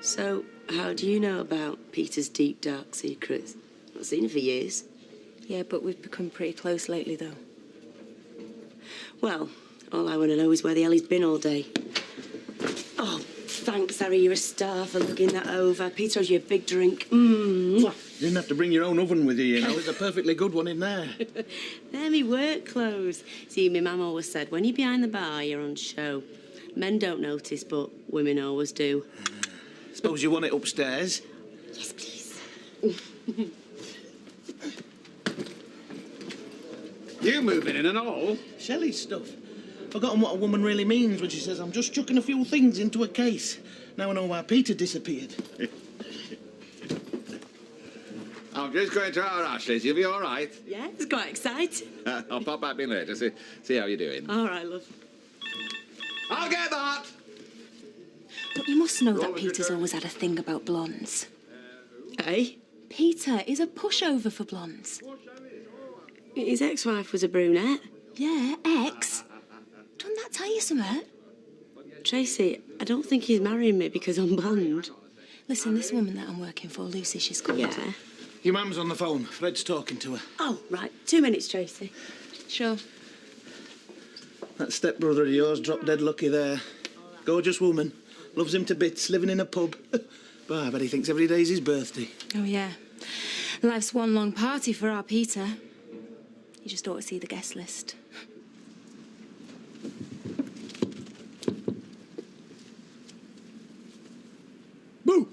So, how do you know about Peter's deep, dark secrets? Not seen him for years. Yeah, but we've become pretty close lately, though. Well, all I want to know is where the hell he's been all day. Oh, thanks, Harry. You're a star for looking that over. Peter owes you a big drink. You didn't have to bring your own oven with you, you know. There's a perfectly good one in there. They're me work clothes. See, my mum always said, when you're behind the bar, you're on show. Men don't notice, but women always do. Suppose you want it upstairs? Yes, please. You moving in and all? Shelley's stuff. Forgotten what a woman really means when she says, I'm just chucking a few things into a case. Now I know why Peter disappeared. I'm just going to our Ashley's. You'll be all right? Yeah, it's quite exciting. I'll pop back in later, see how you're doing. All right, love. I'll get that! But you must know that Peter's always had a thing about blondes. Eh? Peter is a pushover for blondes. His ex-wife was a brunette. Yeah, ex. Doesn't that tell you something? Tracy, I don't think he's marrying me because I'm blonde. Listen, this woman that I'm working for, Lucy, she's called. Yeah. Your mum's on the phone. Fred's talking to her. Oh, right. 2 minutes, Tracy. Sure. That stepbrother of yours dropped dead lucky there. Gorgeous woman. Loves him to bits, living in a pub. But I bet he thinks every day's his birthday. Oh, yeah. Life's one long party for our Peter. You just ought to see the guest list. Boo!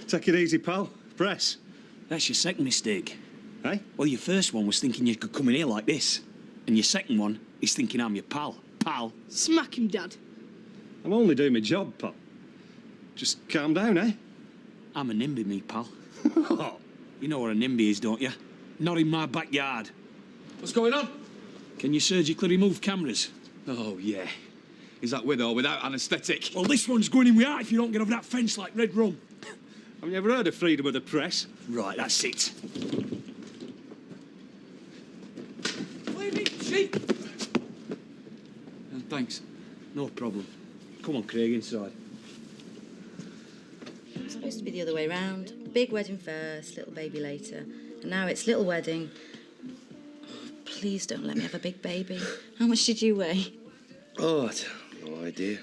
Take it easy, pal. Press. That's your second mistake. Eh? Well, your first one was thinking you could come in here like this. And your second one is thinking I'm your pal. Pal. Smack him, Dad. I'm only doing my job, pal. Just calm down, eh? I'm a NIMBY, me, pal. You know what a NIMBY is, don't you? Not in my backyard. What's going on? Can you surgically remove cameras? Oh, yeah. Is that with or without anaesthetic? Well, this one's going in without if you don't get over that fence like red rum. Have you ever heard of freedom of the press? Right, that's it. Leave sheep! Thanks. No problem. Come on, Craig, inside. It's supposed to be the other way round. Big wedding first, little baby later. And now it's little wedding. Oh, please don't let me have a big baby. How much did you weigh? Oh, no idea.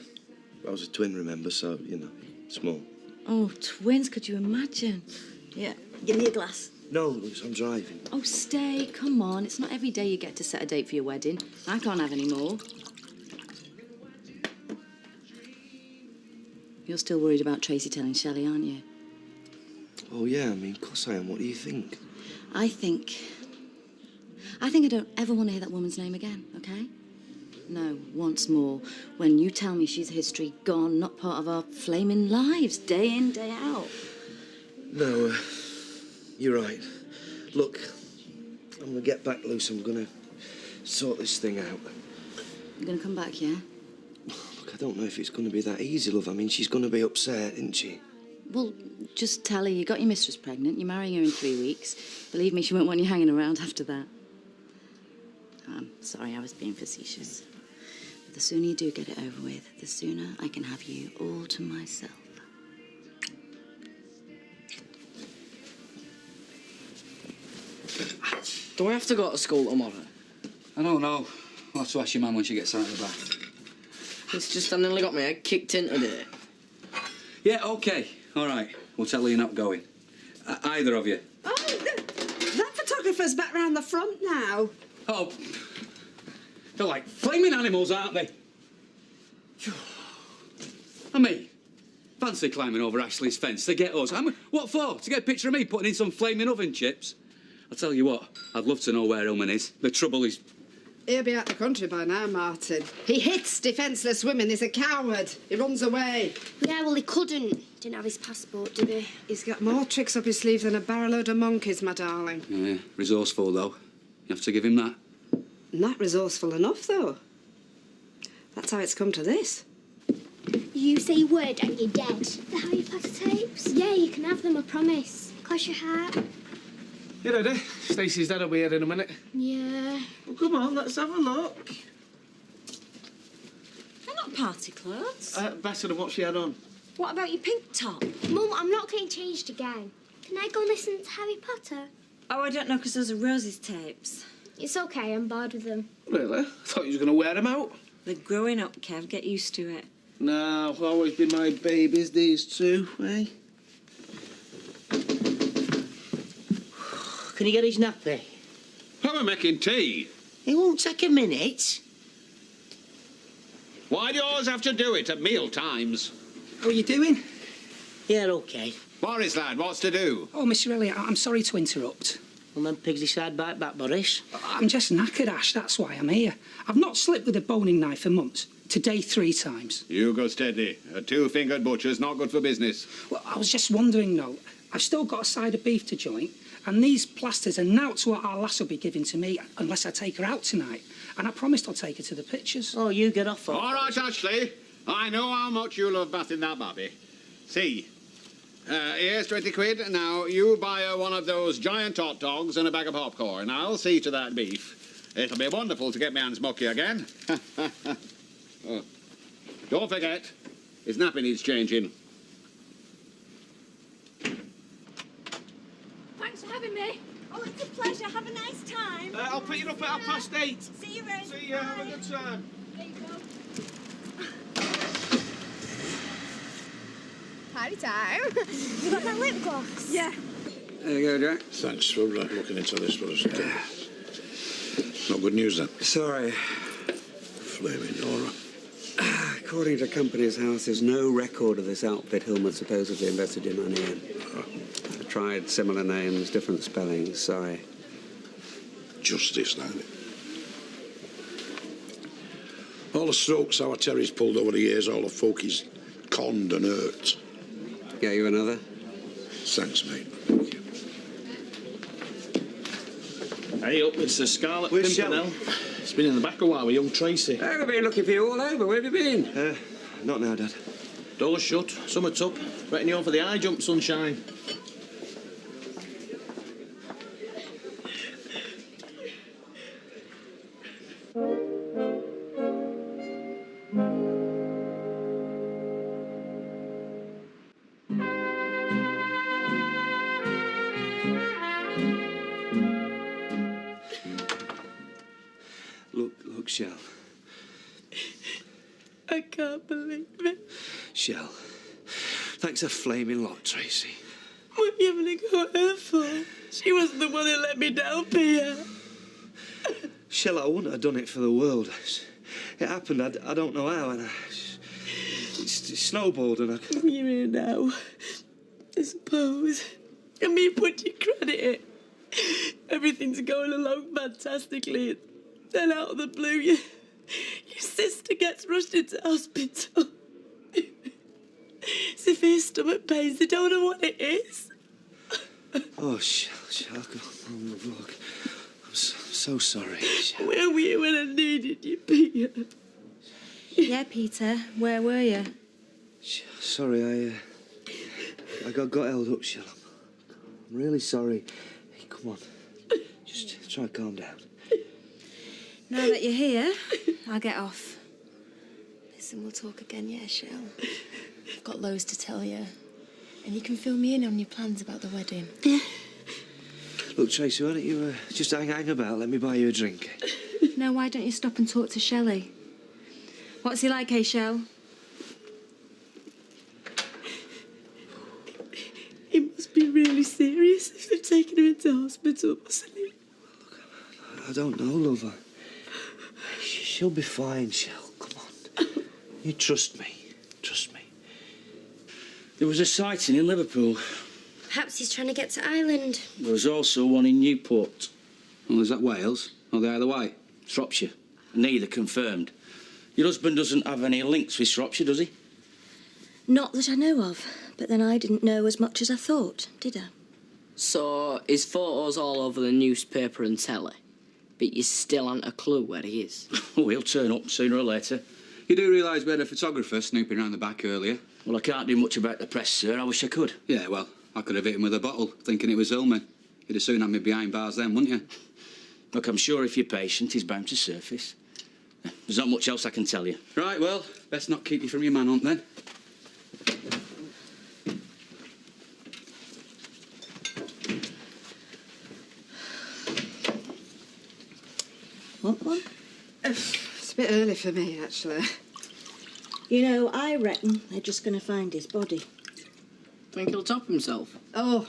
I was a twin, remember, so, you know, small. Oh, twins, could you imagine? Yeah, give me a glass. No, Luce, I'm driving. Oh, stay, come on. It's not every day you get to set a date for your wedding. I can't have any more. You're still worried about Tracy telling Shelley, aren't you? Oh, yeah, I mean, of course I am. What do you think? I think I don't ever want to hear that woman's name again, okay? No, once more. When you tell me she's a history gone, not part of our flaming lives, day in, day out. No, you're right. Look, I'm going to get back, Luce. I'm going to sort this thing out. You're going to come back, yeah? Look, I don't know if it's going to be that easy, love. I mean, she's going to be upset, isn't she? Well, just tell her you got your mistress pregnant, you're marrying her in 3 weeks. Believe me, she won't want you hanging around after that. I'm sorry, I was being facetious. But the sooner you do get it over with, the sooner I can have you all to myself. Do I have to go to school tomorrow? I don't know. I'll have to ask your mum when she gets out of the bath. It's just I nearly got my head kicked in today. Yeah, OK. All right. We'll tell her you're not going. Either of you. Oh, that photographer's back round the front now. Oh, they're like flaming animals, aren't they? And me, fancy climbing over Ashley's fence to get us. What for? To get a picture of me putting in some flaming oven chips? I'll tell you what, I'd love to know where Hillman is. The trouble is... He'll be out the country by now, Martin. He hits defenceless women. He's a coward. He runs away. Yeah, well, he couldn't. Didn't have his passport, did he? He's got more tricks up his sleeve than a barrel load of monkeys, my darling. Yeah, resourceful, though. You have to give him that. Not resourceful enough, though. That's how it's come to this. You say a word and you're dead. The Harry Potter tapes? Yeah, you can have them, I promise. Cross your heart. I'll give you 3 weeks. Believe me, she won't want you hanging around after that. I'm sorry, I was being facetious. But the sooner you do get it over with, the sooner I can have you all to myself. You say a word and you're dead. The Harry Potter tapes? Yeah, you can have them, I promise. You ready? Stacey's dad will be here in a minute. Yeah. Well, come on, let's have a look. They're not party clothes. Better than what she had on. What about your pink top? Mum, I'm not getting changed again. Can I go listen to Harry Potter? Oh, I don't know, because those are Rosie's tapes. It's okay, I'm bored with them. Really? I thought you was going to wear them out. They're growing up, Kev. Get used to it. No, I'll always be my babies, these two, eh? Can you get his nappy? How am I making tea? It won't take a minute. Why do you always have to do it at meal times? How are you doing? Yeah, OK. Boris, lad, what's to do? Oh, Mr. Elliot, I'm sorry to interrupt. Well, then pigs decide bite back, Boris. I'm just knackered, Ash, that's why I'm here. I've not slipped with a boning knife for months. Today, 3 times. You go steady. A two-fingered butcher's not good for business. Well, I was just wondering, though. I've still got a side of beef to joint, and these plasters are now to what our lass will be giving to me unless I take her out tonight. And I promised I'll take her to the pictures. Oh, you get off. All right, Ashley. I know how much you love bathing that babby. See, here's 20 quid. Now, you buy her one of those giant hot dogs and a bag of popcorn. I'll see to that beef. It'll be wonderful to get my hands mucky again. Oh. Don't forget, his nappy needs changing. Thanks for having me. Oh, it's a pleasure. Have a nice time. I'll pick you up at 8:30. See you, Rose. See you. Have a good time. There you go. Party time. You got my lip gloss? Yeah. There you go, Jack. Thanks for looking into this for us. Not good news, then? Sorry. Flaming Nora. According to Company's House, there's no record of this outfit Hillman supposedly invested your money in. I tried similar names, different spellings. Sorry. Justice, now. All the strokes our Terry's pulled over the years, all the folk he's conned and hurt. Get you another? Thanks, mate. Thank you. Hey, up, it's the Scarlet Where's Pimpernel. It's been in the back a while with young Tracy. I've been looking for you all over. Where have you been? Not now, Dad. Door's shut, summit's up. Waiting you on for the high jump, sunshine. Look, Shell. I can't believe it. Shell. Thanks a flaming lot, Tracy. What are you having to go at her for? She wasn't the one who let me down, Pia. Shell, I wouldn't have done it for the world. It happened, I don't know how, and it snowballed, and I... You're here now, I suppose. I mean, what do you credit it? Everything's going along fantastically. Then out of the blue, your sister gets rushed into hospital. Severe stomach pains. They don't know what it is. Oh, Shell, look. I'm so sorry, Shell. Where were you when I needed you, Peter? Yeah, Peter. Where were you? Sorry, I got held up, Shell. I'm really sorry. Hey, come on. Just try to calm down. Now that you're here, I'll get off. Listen, we'll talk again, yeah, Shell? I've got loads to tell you. And you can fill me in on your plans about the wedding. Look, Tracy, why don't you just hang about? Let me buy you a drink. No, why don't you stop and talk to Shelley? What's he like, eh, Shell? He must be really serious if they've taken him into hospital, mustn't he? I don't know, lover. She'll be fine, Shell. Come on. You trust me. Trust me. There was a sighting in Liverpool. Perhaps he's trying to get to Ireland. There was also one in Newport. Well, is that Wales? Or the Isle of Wight? Shropshire. Neither confirmed. Your husband doesn't have any links with Shropshire, does he? Not that I know of, but then I didn't know as much as I thought, did I? So, his photos all over the newspaper and telly, but you still haven't a clue where he is? Oh, he'll turn up sooner or later. You do realise we had a photographer snooping around the back earlier? Well, I can't do much about the press, sir. I wish I could. Yeah, well, I could have hit him with a bottle, thinking it was Hillman. You'd as soon have me behind bars then, wouldn't you? Look, I'm sure if you're patient, he's bound to surface. There's not much else I can tell you. Right, well, best not keep you from your manhunt then. Want one? It's a bit early for me, actually. You know, I reckon they're just going to find his body. Think he'll top himself? Oh,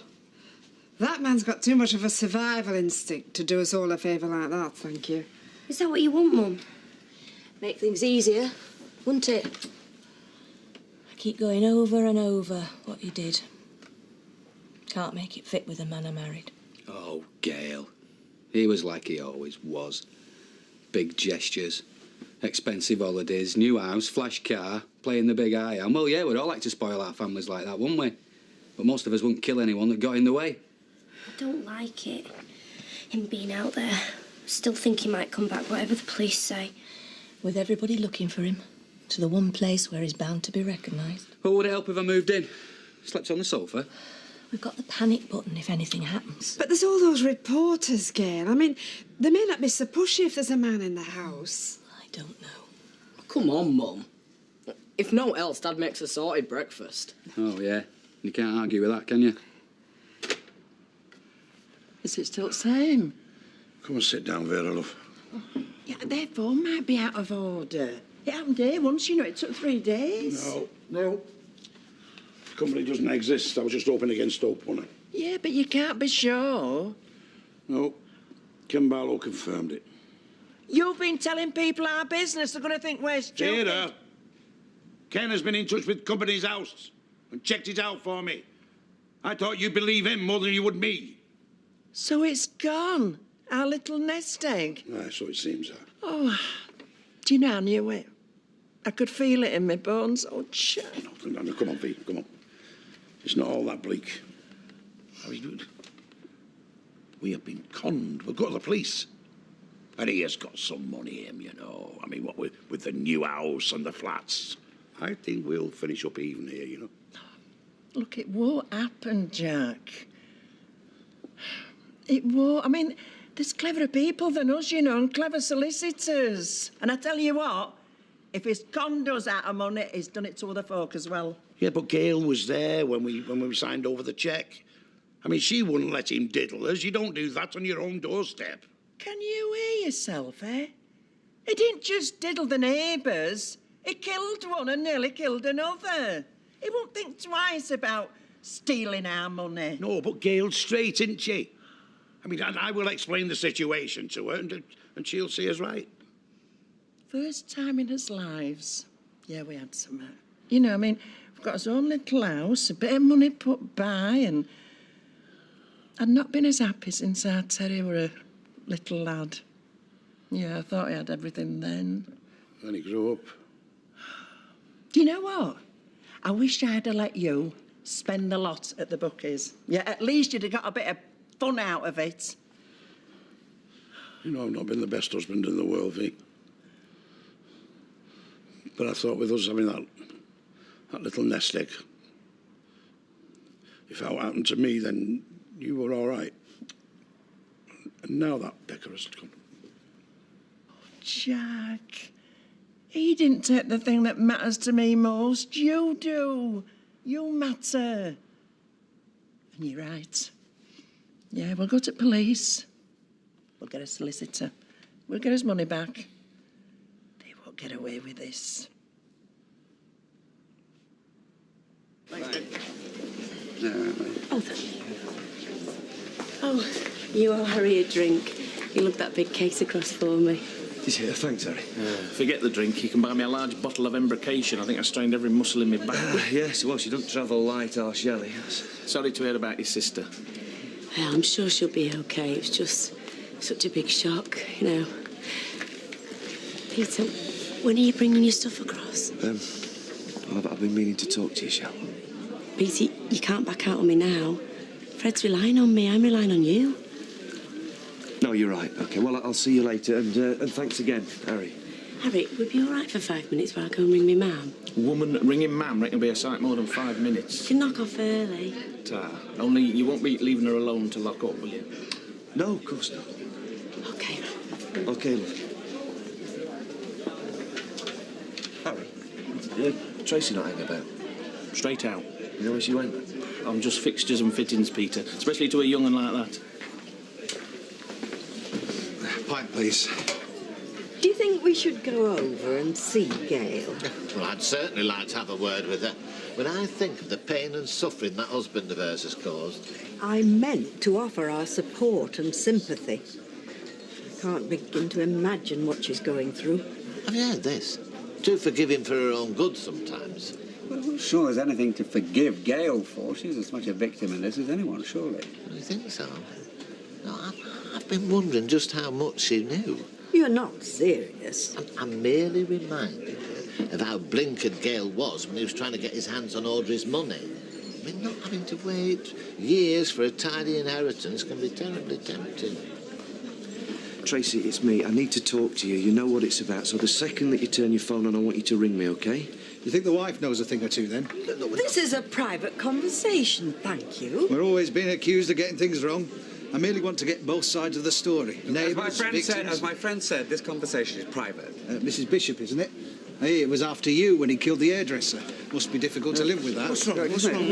that man's got too much of a survival instinct to do us all a favour like that, thank you. Is that what you want, Mum? Make things easier, wouldn't it? I keep going over and over what you did. Can't make it fit with the man I married. Oh, Gail. He was like he always was. Big gestures, expensive holidays, new house, flash car, playing the big I am. Well, yeah, we'd all like to spoil our families like that, wouldn't we? But most of us wouldn't kill anyone that got in the way. I don't like it. Him being out there. Still think he might come back, whatever the police say. With everybody looking for him, to the one place where he's bound to be recognised. What would it help if I moved in? Slept on the sofa? We've got the panic button if anything happens. But there's all those reporters, Gail. I mean, they may not be so pushy if there's a man in the house. I don't know. Come on, Mum. If no else, Dad makes a sorted breakfast. Oh, yeah. You can't argue with that, can you? Is it still the same? Come and sit down, Vera, love. Yeah, their phone might be out of order. It happened here once, you know, it took 3 days. No. The company doesn't exist. I was just hoping against hope, wasn't I? Yeah, but you can't be sure. No. Kim Barlow confirmed it. You've been telling people our business. They're going to think we're stupid. Vera, Ken has been in touch with company's house and checked it out for me. I thought you'd believe him more than you would me. So it's gone, our little nest egg. Aye, so it seems. Oh, do you know, I knew it. I could feel it in my bones. Oh, shit. No, come on, V, come on. It's not all that bleak. I mean, we have been conned. We'll go to the police. And he has got some money, him, you know. I mean, what with the new house and the flats. I think we'll finish up even here, you know. Look, it won't happen, Jack. It won't. I mean, there's cleverer people than us, you know, and clever solicitors. And I tell you what, if he's conned us out of money, he's done it to other folk as well. Yeah, but Gail was there when we signed over the cheque. I mean, she wouldn't let him diddle us. You don't do that on your own doorstep. Can you hear yourself, eh? He didn't just diddle the neighbours. He killed one and nearly killed another. He won't think twice about stealing our money. No, but Gail's straight, isn't she? I mean, and I will explain the situation to her, and she'll see us right. First time in his lives. Yeah, we had some. You know, I mean, we've got his own little house, a bit of money put by, and I'd not been as happy since our Terry were a little lad. Yeah, I thought he had everything then. Then he grew up. Do you know what? I wish I'd have let you spend the lot at the bookies. Yeah, at least you'd have got a bit of fun out of it. You know, I've not been the best husband in the world, V. But I thought with us having that little nest egg, if that happened to me, then you were all right. And now that pecker has gone. Jack, he didn't take the thing that matters to me most. You do. You matter. And you're right. Yeah, we'll go to police. We'll get a solicitor. We'll get his money back. They won't get away with this. Oh, thank you. Oh, you owe Harry a drink. You looked that big case across for me. Thanks, Harry. Forget the drink. You can buy me a large bottle of embrocation. I think I strained every muscle in my back. Yes, well, she doesn't travel light or Shelley. Sorry to hear about your sister. Well, I'm sure she'll be okay. It's just such a big shock, you know. Peter, when are you bringing your stuff across? I've been meaning to talk to you, Shell. Peter, you can't back out on me now. Fred's relying on me. I'm relying on you. No, you're right. OK, well, I'll see you later. And thanks again, Harry. Harry, would it be all right for 5 minutes while I go and ring me mum? Woman ringing mam reckon be a sight more than 5 minutes. You can knock off early. Ta. Only you won't be leaving her alone to lock up, will you? No, of course not. OK. OK, look. Harry, Tracy not hanging about? Straight out. You know where she went? I'm just fixtures and fittings, Peter. Especially to a young un like that. Pipe, please. Do you think we should go over and see Gail? Well, I'd certainly like to have a word with her. When I think of the pain and suffering that husband of hers has caused. I meant to offer our support and sympathy. I can't begin to imagine what she's going through. Have you heard this? Too forgiving for her own good sometimes. Well, I'm sure there's anything to forgive Gail for. She's as much a victim in this as anyone, surely. Do you think so? No, I've been wondering just how much she knew. You're not serious. I'm merely reminding her of how blinkered Gail was when he was trying to get his hands on Audrey's money. I mean, not having to wait years for a tidy inheritance can be terribly tempting. Tracy, it's me. I need to talk to you. You know what it's about. So the second that you turn your phone on, I want you to ring me, OK? You think the wife knows a thing or two, then? This is a private conversation, thank you. We're always being accused of getting things wrong. I merely want to get both sides of the story. As my friend said, this conversation is private. Mrs. Bishop, isn't it? Hey, it was after you when he killed the hairdresser. Must be difficult to live with that. What's wrong?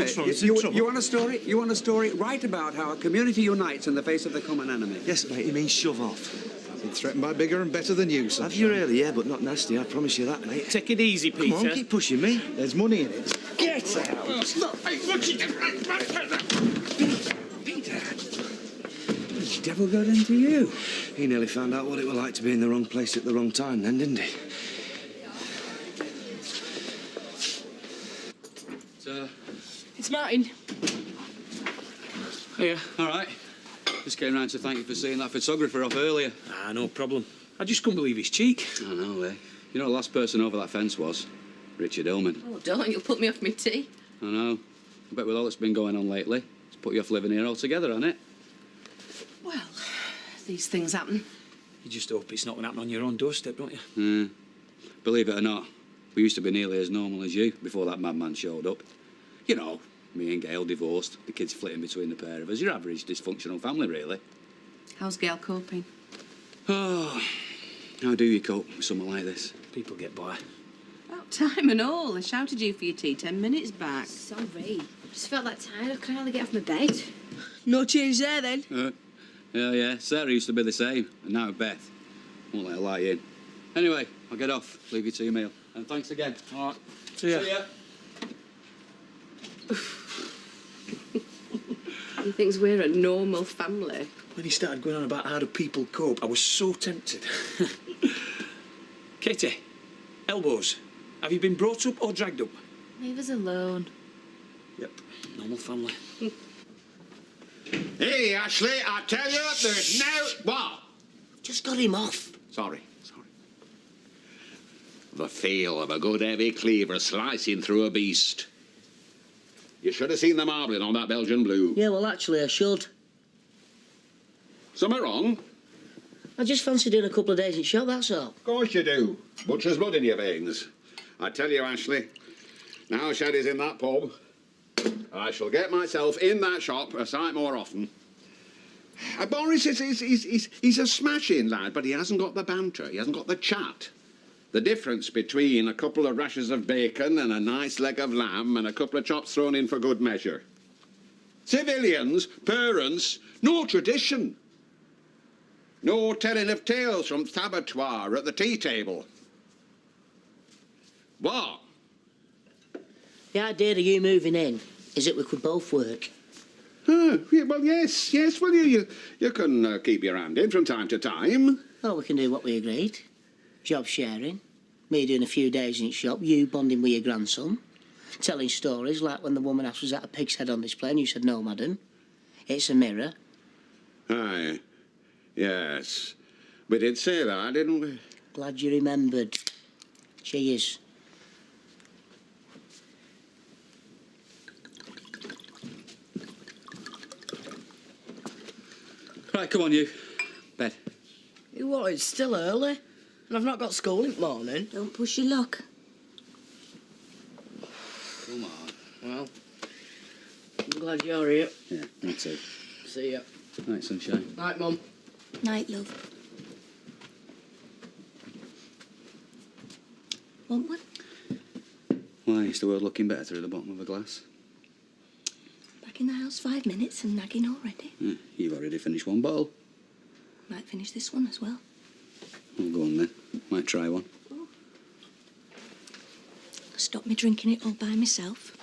You want a story? You want a story? Write about how a community unites in the face of the common enemy. Yes, mate, he means shove off. I've been threatened by bigger and better than you, son. Have you really? Yeah, but not nasty, I promise you that, mate. Take it easy, Peter. Come on, keep pushing me. There's money in it. Get out! Hey, what's he doing? Peter! The devil got into you. He nearly found out what it was like to be in the wrong place at the wrong time then, didn't he? It's Martin. Hiya. All right. Just came round to thank you for seeing that photographer off earlier. Ah, no problem. I just couldn't believe his cheek. I know, eh? You know, the last person over that fence was Richard Hillman. Oh, don't. You'll put me off my tea. I know. I bet with all that's been going on lately, it's put you off living here altogether, hasn't it? Well, these things happen. You just hope it's not going to happen on your own doorstep, don't you? Believe it or not, we used to be nearly as normal as you before that madman showed up. You know, me and Gail divorced, the kids flitting between the pair of us. Your average dysfunctional family, really. How's Gail coping? Oh, how do you cope with something like this? People get by. About time and all. I shouted you for your tea 10 minutes back. Sorry. Just felt that tired. I could hardly get off my bed. No change there, then? Yeah. Sarah used to be the same, and now Beth. Won't let her lie in. Anyway, I'll get off. Leave you to your meal. And thanks again. All right. See ya. He thinks we're a normal family. When he started going on about how do people cope, I was so tempted. Katie, elbows. Have you been brought up or dragged up? Leave us alone. Yep, normal family. Hey, Ashley, I tell you, there's no... What? Just got him off. Sorry. The feel of a good heavy cleaver slicing through a beast. You should have seen the marbling on that Belgian blue. Yeah, well, actually, I should. Something wrong? I just fancy doing a couple of days in shop, that's all. Of course you do. Butcher's blood in your veins. I tell you, Ashley, now Shaddy's in that pub, I shall get myself in that shop a sight more often. Boris, he's a smashing lad, but he hasn't got the banter, he hasn't got the chat. The difference between a couple of rashers of bacon and a nice leg of lamb and a couple of chops thrown in for good measure. Civilians, parents, no tradition. No telling of tales from the abattoir at the tea table. What? The idea of you moving in is that we could both work. Yeah, well, yes. Well, you can keep your hand in from time to time. Well, we can do what we agreed. Job sharing. Me doing a few days in shop, you bonding with your grandson. Telling stories like when the woman asked was that a pig's head on display and you said, no, madam. It's a mirror. Aye. Yes. We did say that, didn't we? Glad you remembered. Cheers. Right, come on, you. Bed. What, it's still early? And I've not got school in the morning. Don't push your luck. Come on. Well, I'm glad you're here. Yeah, me too. See ya. Night, sunshine. Night, Mum. Night, love. Want one? Why is the world looking better through the bottom of a glass? Back in the house 5 minutes and nagging already. Yeah, you've already finished one bottle. Might finish this one as well. Well, go on then. Might try one. Stop me drinking it all by myself.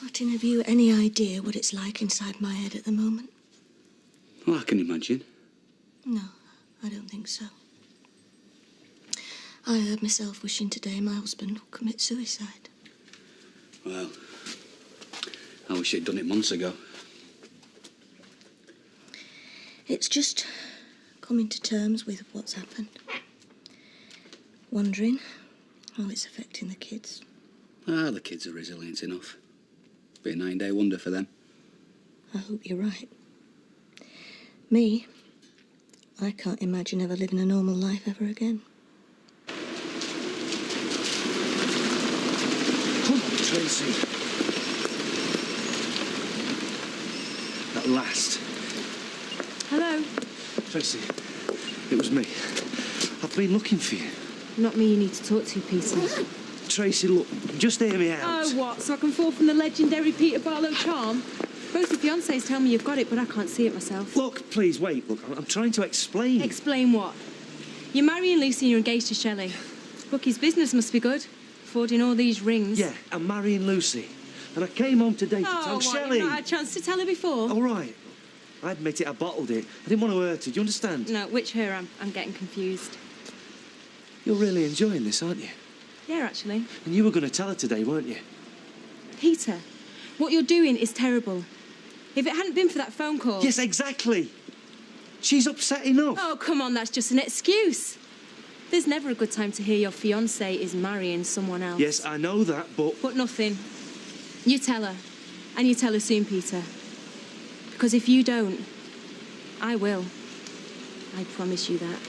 Martin, have you any idea what it's like inside my head at the moment? Well, I can imagine. No, I don't think so. I heard myself wishing today my husband would commit suicide. Well, I wish he'd done it months ago. It's just coming to terms with what's happened. Wondering how it's affecting the kids. Ah, the kids are resilient enough. Be a 9-day wonder for them. I hope you're right. Me, I can't imagine ever living a normal life ever again. Come on, Tracy. At last. Hello. Tracy, it was me. I've been looking for you. Not me you need to talk to, Peter. Tracy, look, just hear me out. Oh, what? So I can fall from the legendary Peter Barlow charm? Both your fiancés tell me you've got it, but I can't see it myself. Look, please, wait. Look, I'm trying to explain. Explain what? You're marrying Lucy and you're engaged to Shelley. Bookie's business must be good, affording all these rings. Yeah, I'm marrying Lucy. And I came home today to tell Shelley. You've not had a chance to tell her before? All right. I admit it, I bottled it. I didn't want to hurt her, do you understand? No, which her? I'm getting confused. You're really enjoying this, aren't you? Yeah, actually. And you were going to tell her today, weren't you? Peter, what you're doing is terrible. If it hadn't been for that phone call... Yes, exactly. She's upset enough. Oh, come on, that's just an excuse. There's never a good time to hear your fiancé is marrying someone else. Yes, I know that, but... But nothing. You tell her. And you tell her soon, Peter. Because if you don't, I will. I promise you that.